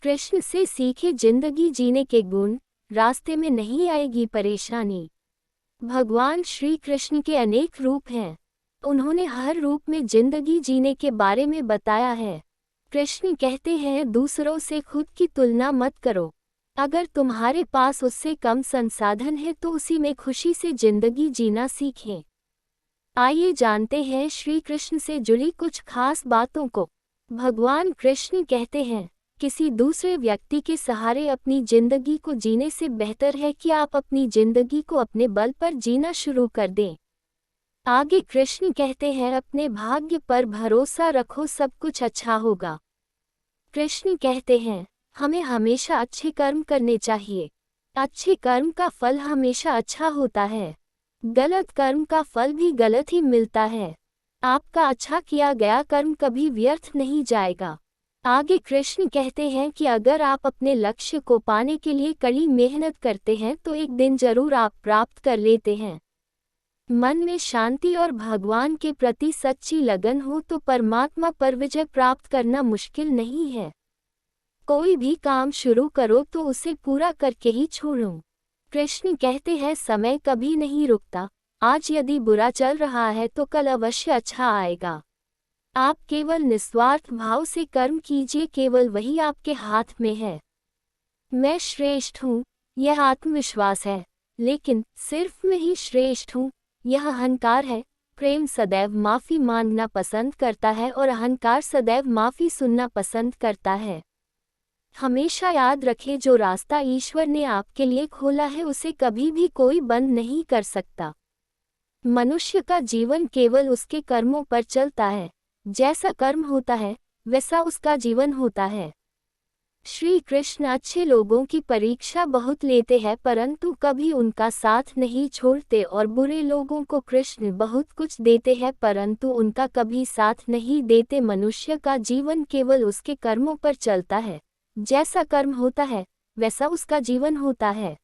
कृष्ण से सीखे जिंदगी जीने के गुण, रास्ते में नहीं आएगी परेशानी। भगवान श्री कृष्ण के अनेक रूप हैं। उन्होंने हर रूप में जिंदगी जीने के बारे में बताया है। कृष्ण कहते हैं, दूसरों से खुद की तुलना मत करो। अगर तुम्हारे पास उससे कम संसाधन है तो उसी में खुशी से जिंदगी जीना सीखें। आइए जानते हैं श्री कृष्ण से जुड़ी कुछ खास बातों को। भगवान कृष्ण कहते हैं, किसी दूसरे व्यक्ति के सहारे अपनी जिंदगी को जीने से बेहतर है कि आप अपनी जिंदगी को अपने बल पर जीना शुरू कर दें। आगे कृष्ण कहते हैं, अपने भाग्य पर भरोसा रखो, सब कुछ अच्छा होगा। कृष्ण कहते हैं, हमें हमेशा अच्छे कर्म करने चाहिए। अच्छे कर्म का फल हमेशा अच्छा होता है। गलत कर्म का फल भी गलत ही मिलता है। आपका अच्छा किया गया कर्म कभी व्यर्थ नहीं जाएगा। आगे कृष्ण कहते हैं कि अगर आप अपने लक्ष्य को पाने के लिए कड़ी मेहनत करते हैं तो एक दिन जरूर आप प्राप्त कर लेते हैं। मन में शांति और भगवान के प्रति सच्ची लगन हो तो परमात्मा पर विजय प्राप्त करना मुश्किल नहीं है। कोई भी काम शुरू करो तो उसे पूरा करके ही छोड़ो। कृष्ण कहते हैं, समय कभी नहीं रुकता। आज यदि बुरा चल रहा है तो कल अवश्य अच्छा आएगा। आप केवल निस्वार्थ भाव से कर्म कीजिए, केवल वही आपके हाथ में है। मैं श्रेष्ठ हूँ, यह आत्मविश्वास है, लेकिन सिर्फ मैं ही श्रेष्ठ हूँ, यह अहंकार है। प्रेम सदैव माफी मांगना पसंद करता है और अहंकार सदैव माफी सुनना पसंद करता है। हमेशा याद रखें, जो रास्ता ईश्वर ने आपके लिए खोला है उसे कभी भी कोई बंद नहीं कर सकता। मनुष्य का जीवन केवल उसके कर्मों पर चलता है। जैसा कर्म होता है वैसा उसका जीवन होता है। श्री कृष्ण अच्छे लोगों की परीक्षा बहुत लेते हैं परंतु कभी उनका साथ नहीं छोड़ते, और बुरे लोगों को कृष्ण बहुत कुछ देते हैं परंतु उनका कभी साथ नहीं देते। मनुष्य का जीवन केवल उसके कर्मों पर चलता है। जैसा कर्म होता है वैसा उसका जीवन होता है।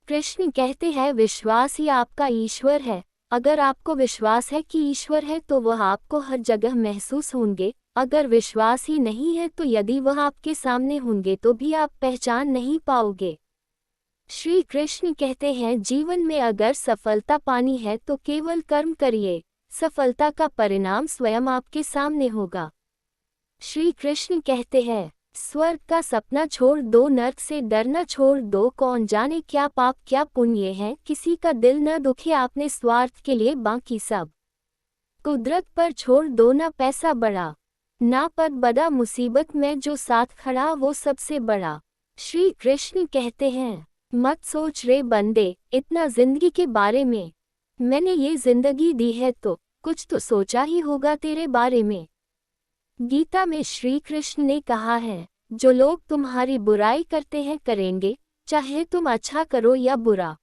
कृष्ण कहते हैं, विश्वास ही आपका ईश्वर है। अगर आपको विश्वास है कि ईश्वर है तो वह आपको हर जगह महसूस होंगे। अगर विश्वास ही नहीं है तो यदि वह आपके सामने होंगे तो भी आप पहचान नहीं पाओगे। श्री कृष्ण कहते हैं, जीवन में अगर सफलता पानी है तो केवल कर्म करिए, सफलता का परिणाम स्वयं आपके सामने होगा। श्री कृष्ण कहते हैं, स्वर्ग का सपना छोड़ दो, नर्क से डरना छोड़ दो। कौन जाने क्या पाप क्या पुण्य है, किसी का दिल न दुखे आपने स्वार्थ के लिए बाकी सब। कुदरत पर छोड़ दो, ना पैसा बड़ा ना पद बड़ा, मुसीबत में जो साथ खड़ा वो सबसे बड़ा। श्री कृष्ण कहते हैं, मत सोच रे बंदे इतना जिंदगी के बारे में। मैंने ये जिंदगी दी है तो कुछ तो सोचा ही होगा तेरे बारे में। गीता में श्री कृष्ण ने कहा है, जो लोग तुम्हारी बुराई करते हैं करेंगे, चाहे तुम अच्छा करो या बुरा।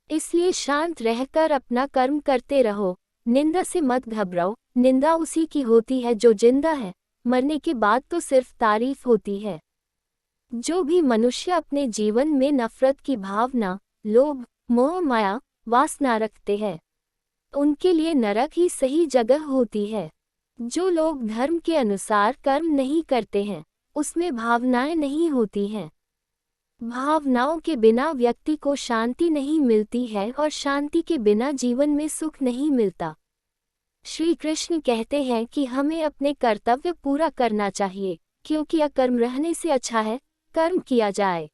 इसलिए शांत रहकर अपना कर्म करते रहो। निंदा से मत घबराओ, निंदा उसी की होती है जो जिंदा है। मरने के बाद तो सिर्फ तारीफ होती है। जो भी मनुष्य अपने जीवन में नफरत की भावना, लोभ, मोह, माया, वासना रखते हैं, उनके लिए नरक ही सही जगह होती है। जो लोग धर्म के अनुसार कर्म नहीं करते हैं, उसमें भावनाएं नहीं होती हैं। भावनाओं के बिना व्यक्ति को शांति नहीं मिलती है और शांति के बिना जीवन में सुख नहीं मिलता। श्री कृष्ण कहते हैं कि हमें अपने कर्तव्य पूरा करना चाहिए, क्योंकि अकर्म रहने से अच्छा है कर्म किया जाए।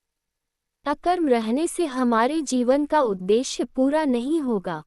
अकर्म रहने से हमारे जीवन का उद्देश्य पूरा नहीं होगा।